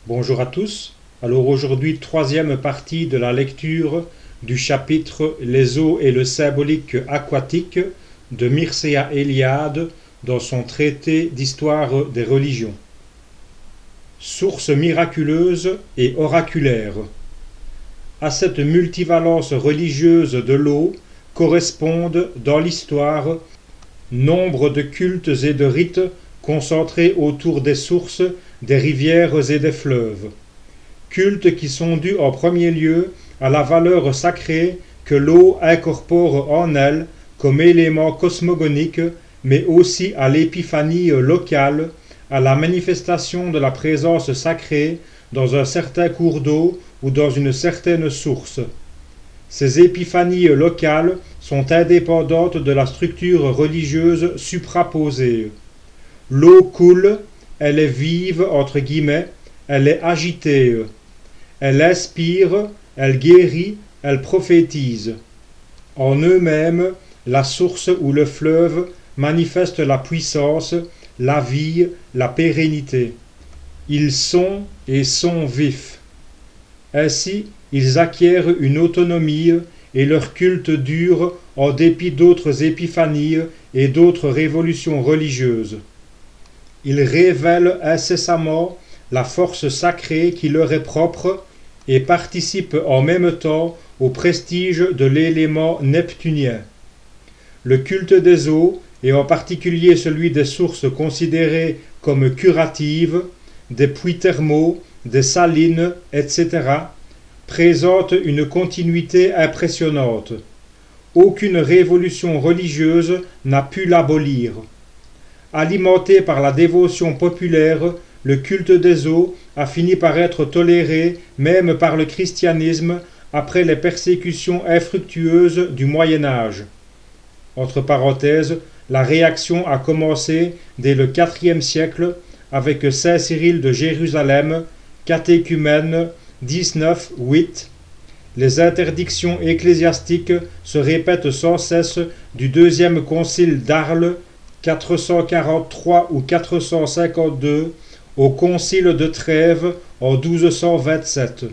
Bonjour à tous. Alors aujourd'hui, troisième partie de la lecture du chapitre Les eaux et le symbolique aquatique de Mircea Eliade dans son traité d'histoire des religions. Source miraculeuse et oraculaire. À cette multivalence religieuse de l'eau correspondent dans l'histoire nombre de cultes et de rites concentrés autour des sources, des rivières et des fleuves. Cultes qui sont dus en premier lieu à la valeur sacrée que l'eau incorpore en elle comme élément cosmogonique, mais aussi à l'épiphanie locale, à la manifestation de la présence sacrée dans un certain cours d'eau ou dans une certaine source. Ces épiphanies locales sont indépendantes de la structure religieuse supraposée. L'eau coule, elle est vive, entre guillemets, elle est agitée. Elle inspire, elle guérit, elle prophétise. En eux-mêmes, la source ou le fleuve manifestent la puissance, la vie, la pérennité. Ils sont et sont vifs. Ainsi, ils acquièrent une autonomie et leur culte dure en dépit d'autres épiphanies et d'autres révolutions religieuses. Ils révèlent incessamment la force sacrée qui leur est propre et participent en même temps au prestige de l'élément neptunien. Le culte des eaux, et en particulier celui des sources considérées comme curatives, des puits thermaux, des salines, etc., présente une continuité impressionnante. Aucune révolution religieuse n'a pu l'abolir. Alimenté par la dévotion populaire, le culte des eaux a fini par être toléré même par le christianisme après les persécutions infructueuses du Moyen Âge. Entre parenthèses, la réaction a commencé dès le IVe siècle avec saint Cyril de Jérusalem, catéchumène 19-8. Les interdictions ecclésiastiques se répètent sans cesse du deuxième concile d'Arles 443 ou 452 au concile de Trèves en 1227.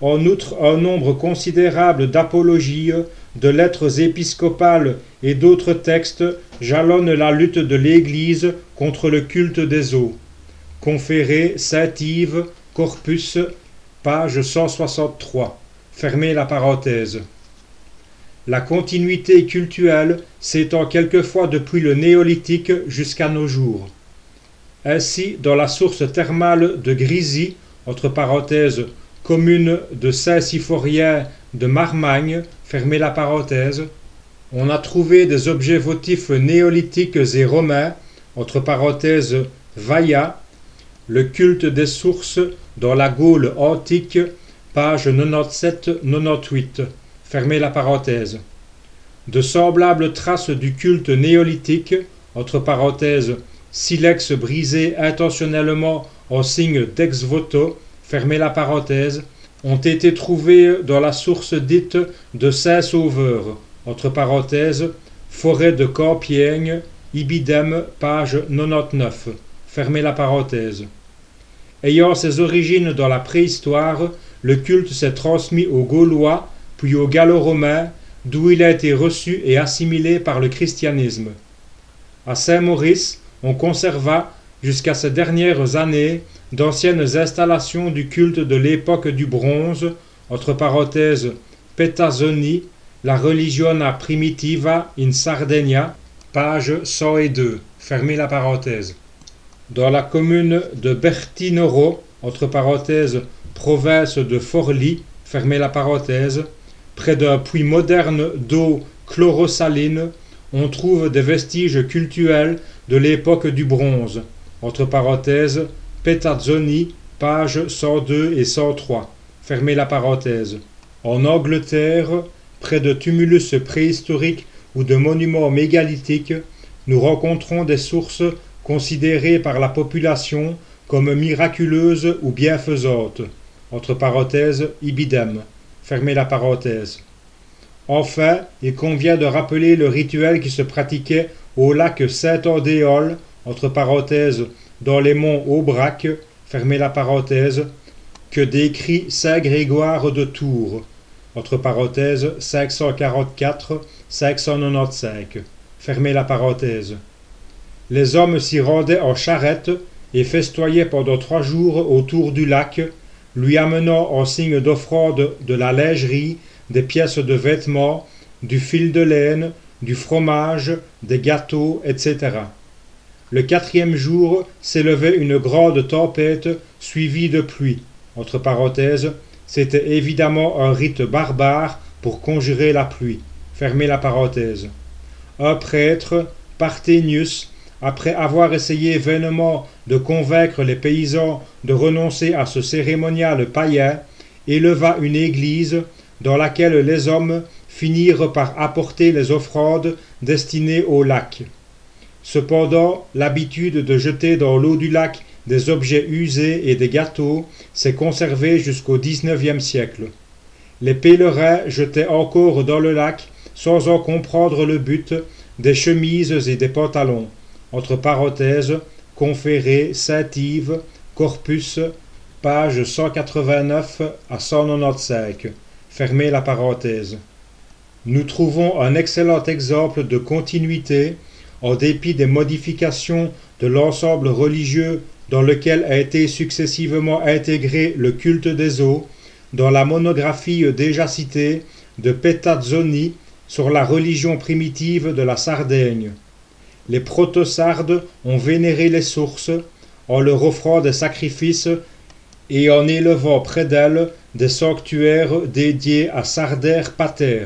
En outre, un nombre considérable d'apologies, de lettres épiscopales et d'autres textes jalonnent la lutte de l'Église contre le culte des eaux. Conféré Saint-Yves, Corpus, page 163. Fermez la parenthèse. La continuité cultuelle s'étend quelquefois depuis le néolithique jusqu'à nos jours. Ainsi, dans la source thermale de Grisi, entre parenthèses, commune de Saint-Symphorien de Marmagne, fermez la parenthèse, on a trouvé des objets votifs néolithiques et romains, entre parenthèses, Vaia, le culte des sources dans la Gaule antique, page 97-98, fermez la parenthèse. De semblables traces du culte néolithique, entre parenthèses, silex brisé intentionnellement en signe d'ex voto, fermez la parenthèse, ont été trouvées dans la source dite de Saint-Sauveur, entre parenthèses, forêt de Compiègne, Ibidem, page 99, fermez la parenthèse. Ayant ses origines dans la préhistoire, le culte s'est transmis aux Gaulois, puis aux Gallo-Romains, d'où il a été reçu et assimilé par le christianisme. À Saint-Maurice, on conserva, jusqu'à ces dernières années, d'anciennes installations du culte de l'époque du bronze, entre parenthèses, Petazzoni, la religiona primitiva in Sardegna, page 102, fermez la parenthèse. Dans la commune de Bertinoro, entre parenthèses, province de Forlì, fermez la parenthèse, près d'un puits moderne d'eau chlorosaline, on trouve des vestiges cultuels de l'époque du bronze, entre parenthèses, Petazzoni, pages 102 et 103, fermez la parenthèse. En Angleterre, près de tumulus préhistoriques ou de monuments mégalithiques, nous rencontrons des sources considérées par la population comme miraculeuses ou bienfaisantes, entre parenthèses, Ibidem, fermez la parenthèse. Enfin, il convient de rappeler le rituel qui se pratiquait au lac Saint-Andéol, entre parenthèses, dans les monts Aubrac, fermez la parenthèse, que décrit saint Grégoire de Tours, entre parenthèses 544-595, fermez la parenthèse. Les hommes s'y rendaient en charrette et festoyaient pendant 3 jours autour du lac, lui amenant en signe d'offrande de la lingerie, des pièces de vêtements, du fil de laine, du fromage, des gâteaux, etc. Le 4e jour s'élevait une grande tempête suivie de pluie. Entre parenthèses, c'était évidemment un rite barbare pour conjurer la pluie. Fermez la parenthèse. Un prêtre, Parthénius, après avoir essayé vainement de convaincre les paysans de renoncer à ce cérémonial païen, éleva une église dans laquelle les hommes finirent par apporter les offrandes destinées au lac. Cependant, l'habitude de jeter dans l'eau du lac des objets usés et des gâteaux s'est conservée jusqu'au XIXe siècle. Les pèlerins jetaient encore dans le lac, sans en comprendre le but, des chemises et des pantalons. Entre parenthèses, Conféré, Saint-Yves, Corpus, page 189 à 195. Fermez la parenthèse. Nous trouvons un excellent exemple de continuité, en dépit des modifications de l'ensemble religieux dans lequel a été successivement intégré le culte des eaux, dans la monographie déjà citée de Petazzoni sur la religion primitive de la Sardaigne. Les proto-sardes ont vénéré les sources en leur offrant des sacrifices et en élevant près d'elles des sanctuaires dédiés à Sarder Pater.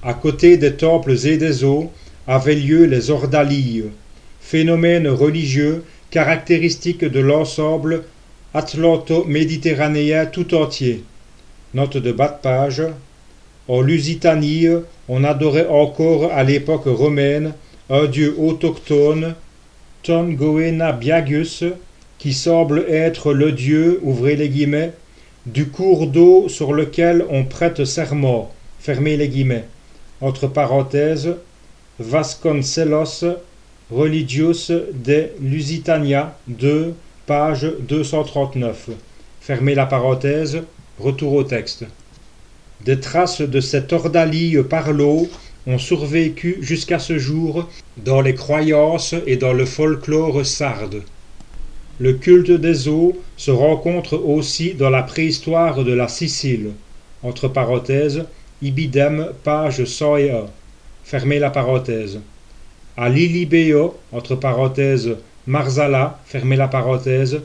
À côté des temples et des eaux avaient lieu les ordalilles, phénomène religieux caractéristique de l'ensemble atlanto-méditerranéen tout entier. Note de bas de page. En Lusitanie, on adorait encore à l'époque romaine un dieu autochtone, Ton Goena Biagus, qui semble être le dieu, ouvrez les guillemets, du cours d'eau sur lequel on prête serment, fermez les guillemets, entre parenthèses, Vasconcelos, Religius de Lusitania, 2, page 239, fermez la parenthèse, retour au texte. Des traces de cette ordalie par l'eau ont survécu jusqu'à ce jour dans les croyances et dans le folklore sarde. Le culte des eaux se rencontre aussi dans la préhistoire de la Sicile, entre parenthèses, Ibidem, page 101, fermez la parenthèse. À Lilybéo, entre parenthèses, Marsala, fermez la parenthèse,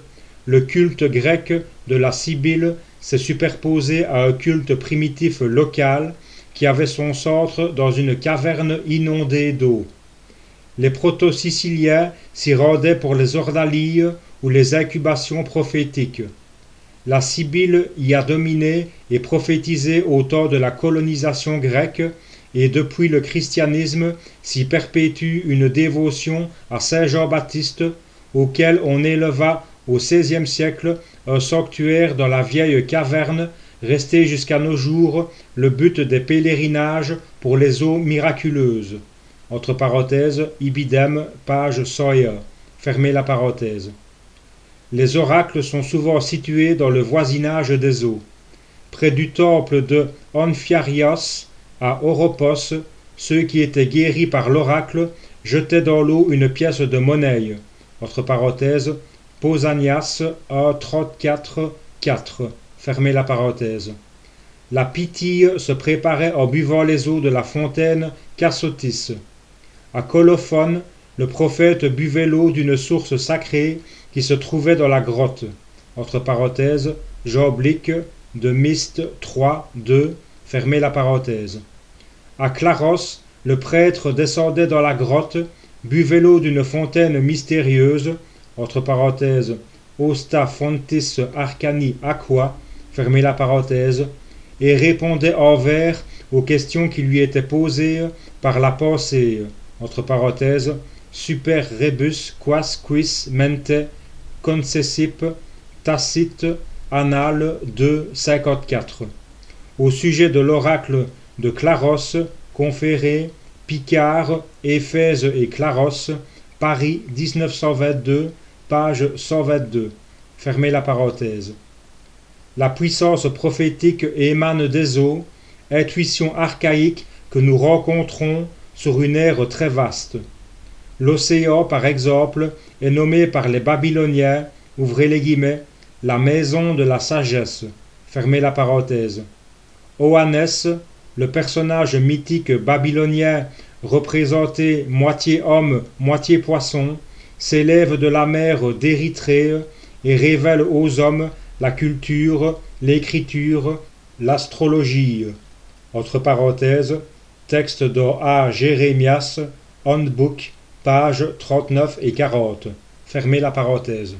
le culte grec de la Sibylle s'est superposé à un culte primitif local qui avait son centre dans une caverne inondée d'eau. Les proto-siciliens s'y rendaient pour les ordalilles ou les incubations prophétiques. La Sibylle y a dominé et prophétisé au temps de la colonisation grecque, et depuis le christianisme s'y perpétue une dévotion à saint Jean-Baptiste, auquel on éleva au XVIe siècle un sanctuaire dans la vieille caverne, resté jusqu'à nos jours le but des pèlerinages pour les eaux miraculeuses. Entre parenthèses, Ibidem, page 101. Fermez la parenthèse. Les oracles sont souvent situés dans le voisinage des eaux. Près du temple de Amphiarios, à Oropos, ceux qui étaient guéris par l'oracle jetaient dans l'eau une pièce de monnaie. Entre parenthèses, Pausanias 1.34.4. Fermez la parenthèse. La Pythie se préparait en buvant les eaux de la fontaine Cassotis. À Colophone, le prophète buvait l'eau d'une source sacrée qui se trouvait dans la grotte. Entre parenthèses, Jamblique de Myste 3.2. Fermez la parenthèse. À Claros, le prêtre descendait dans la grotte, buvait l'eau d'une fontaine mystérieuse, entre parenthèses, Osta Fontis Arcani Aqua, fermez la parenthèse, et répondait en vers aux questions qui lui étaient posées par la pensée, entre parenthèses, Super rebus quas quis mente concessip Tacite Annales 2.54. Au sujet de l'oracle de Claros, Conféré, Picard, Éphèse et Claros, Paris 1922, page 122. Fermez la parenthèse. La puissance prophétique émane des eaux, intuition archaïque que nous rencontrons sur une ère très vaste. L'océan, par exemple, est nommé par les Babyloniens, ouvrez les guillemets, la maison de la sagesse. Fermez la parenthèse. Oannès, le personnage mythique babylonien représenté moitié homme, moitié poisson, s'élève de la mer d'Érythrée et révèle aux hommes la culture, l'écriture, l'astrologie. Entre parenthèses, texte de A. Jérémias, Handbook, pages 39 et 40. Fermez la parenthèse.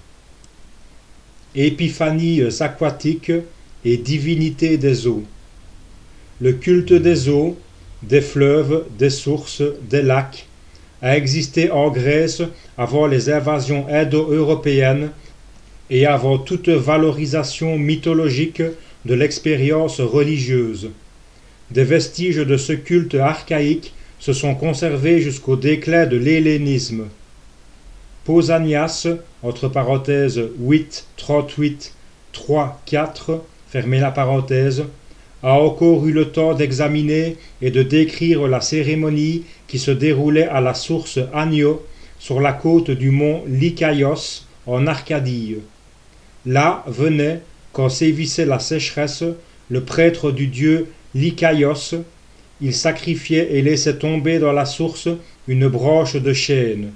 Épiphanies aquatiques et divinité des eaux. Le culte des eaux, des fleuves, des sources, des lacs, a existé en Grèce avant les invasions indo-européennes et avant toute valorisation mythologique de l'expérience religieuse. Des vestiges de ce culte archaïque se sont conservés jusqu'au déclin de l'hellénisme. Pausanias, entre parenthèses 8, 38, 3, 4, fermez la parenthèse, a encore eu le temps d'examiner et de décrire la cérémonie qui se déroulait à la source Anio, sur la côte du mont Lycaïos, en Arcadie. Là venait, quand sévissait la sécheresse, le prêtre du dieu Lycaïos. Il sacrifiait et laissait tomber dans la source une branche de chêne.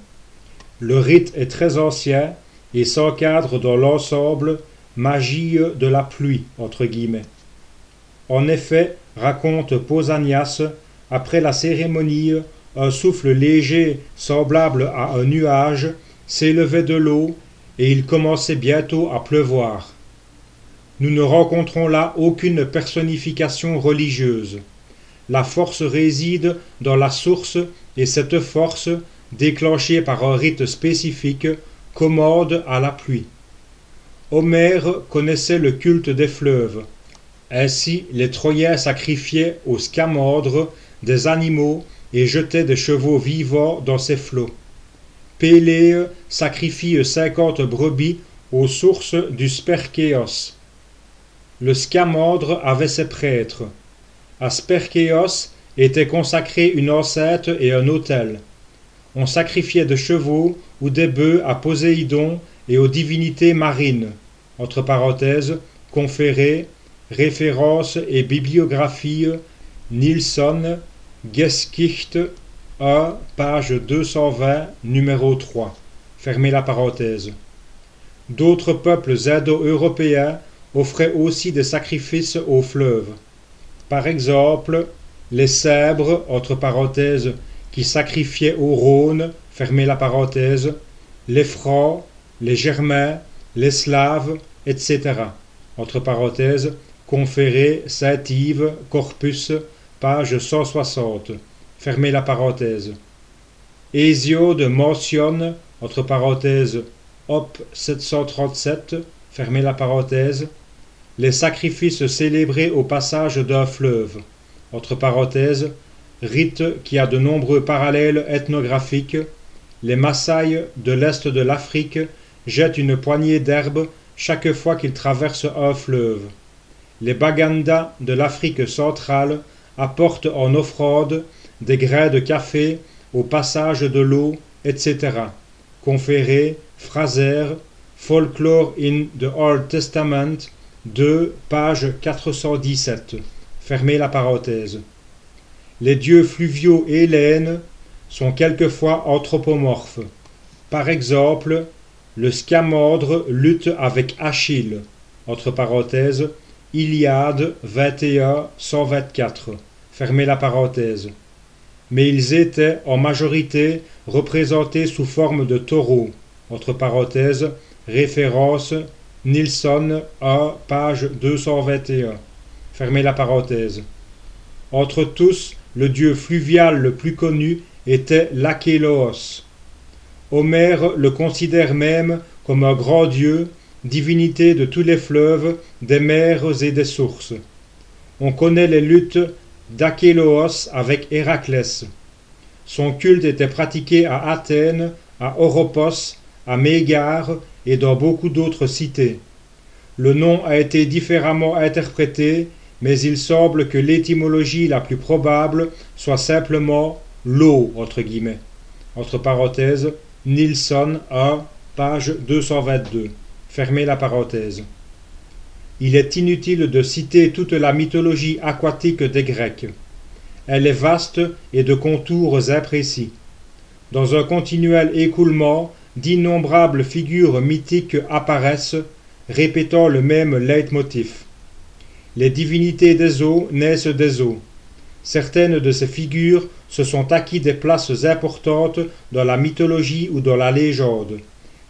Le rite est très ancien et s'encadre dans l'ensemble magie de la pluie, entre guillemets. En effet, raconte Pausanias, après la cérémonie, un souffle léger semblable à un nuage s'élevait de l'eau et il commençait bientôt à pleuvoir. Nous ne rencontrons là aucune personnification religieuse. La force réside dans la source et cette force, déclenchée par un rite spécifique, commande à la pluie. Homère connaissait le culte des fleuves. Ainsi, les Troyens sacrifiaient aux scamandres des animaux et jetaient des chevaux vivants dans ces flots. Pélée sacrifie 50 brebis aux sources du Sperchéos. Le scamandre avait ses prêtres. À Sperchéos était consacrée une enceinte et un autel. On sacrifiait des chevaux ou des bœufs à Poséidon et aux divinités marines. Entre parenthèses, conféré, références et bibliographie, Nilsson, Geschichte 1, page 220, numéro 3. Fermez la parenthèse. D'autres peuples indo-européens offraient aussi des sacrifices aux fleuves. Par exemple, les Sèbres, entre parenthèses, qui sacrifiaient au Rhône, fermez la parenthèse, les Francs, les Germains, les Slaves, etc. Entre parenthèses, conféré, Saint-Yves, Corpus, page 160. Fermez la parenthèse. Hésiode mentionne, entre parenthèses, Op 737, fermez la parenthèse, les sacrifices célébrés au passage d'un fleuve, entre parenthèses, rite qui a de nombreux parallèles ethnographiques. Les Maasai de l'est de l'Afrique jettent une poignée d'herbe chaque fois qu'ils traversent un fleuve. Les Baganda de l'Afrique centrale apportent en offrande des grains de café au passage de l'eau, etc. Conféré, Fraser, Folklore in the Old Testament, 2, page 417. Fermez la parenthèse. Les dieux fluviaux hellènes sont quelquefois anthropomorphes. Par exemple, le scamandre lutte avec Achille, entre parenthèses, Iliade 21, 124. Fermez la parenthèse. Mais ils étaient en majorité représentés sous forme de taureaux, entre parenthèses, référence Nilsson 1, page 221. Fermez la parenthèse. Entre tous, le dieu fluvial le plus connu était l'Achéloos. Homère le considère même comme un grand dieu, divinité de tous les fleuves, des mers et des sources. On connaît les luttes d'Achéloos avec Héraclès. Son culte était pratiqué à Athènes, à Oropos, à Mégare et dans beaucoup d'autres cités. Le nom a été différemment interprété, mais il semble que l'étymologie la plus probable soit simplement l'eau, entre guillemets. Entre parenthèses, Nilsson 1, page 222. Fermez la parenthèse. Il est inutile de citer toute la mythologie aquatique des Grecs. Elle est vaste et de contours imprécis. Dans un continuel écoulement, d'innombrables figures mythiques apparaissent, répétant le même leitmotiv. Les divinités des eaux naissent des eaux. Certaines de ces figures se sont acquis des places importantes dans la mythologie ou dans la légende,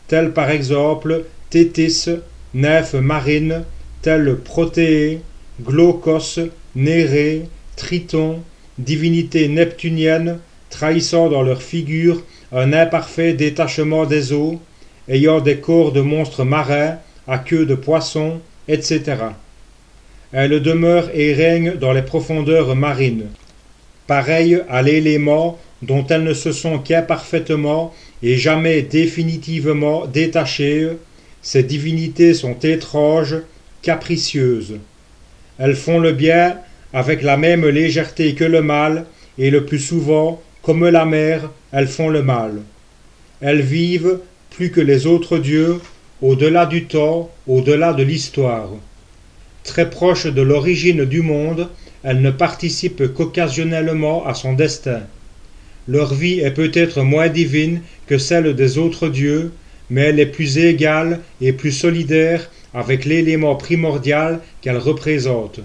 telles par exemple Thétis, nymphe marine, telles Protéée, Glaucos, Nérée, Triton, divinités neptuniennes, trahissant dans leurs figures un imparfait détachement des eaux, ayant des corps de monstres marins, à queue de poisson, etc. Elles demeurent et règnent dans les profondeurs marines. Pareilles à l'élément dont elles ne se sont qu'imparfaitement et jamais définitivement détachées, ces divinités sont étranges, capricieuses. Elles font le bien avec la même légèreté que le mal, et le plus souvent, comme la mer, elles font le mal. Elles vivent, plus que les autres dieux, au-delà du temps, au-delà de l'histoire. Très proches de l'origine du monde, elles ne participent qu'occasionnellement à son destin. Leur vie est peut-être moins divine que celle des autres dieux, mais elle est plus égale et plus solidaire avec l'élément primordial qu'elles représentent.